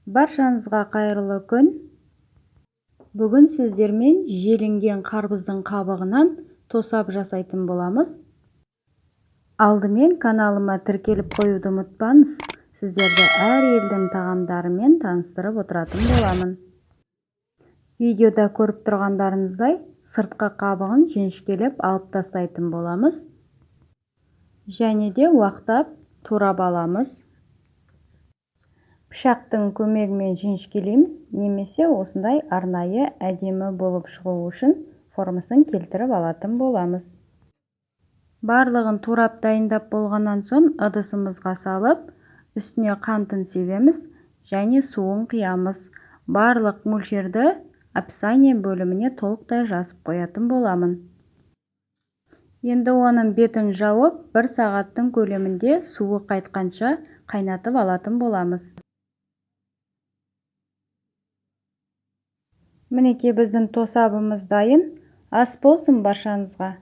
Баршаңызға қайырлы күн. Бүгін сіздермен желінген қарбыздың қабығынан тосап жасайтын боламыз. Алдымен каналыма тіркеліп қоюды ұмытпаңыз. Сіздерді әр елдің тағамдарымен таныстырып отыратын боламын. Видеода көріп тұрғандарыңыздай сыртқы қабығын жіңішкелеп алып тастайтын боламыз. Және де уақтап турап аламыз. Пышақтың көмегімен жіңішкелейміз, немесе осындай арнайы әдемі болып шығу үшін формасын келтіріп алатын боламыз. Барлығын турап дайындап болғаннан соң ыдысымызға салып, үстіне қантын себеміз және суын құямыз. Барлық мөлшерді описание бөліміне толықтай жазып қоятын боламын. Енді оның бетін жауып, 1 сағаттың көлемінде суы қайтқанша қайнатып алатын боламыз. Мінекей біздің тосабымыз дайын. Ас болсын баршаңызға.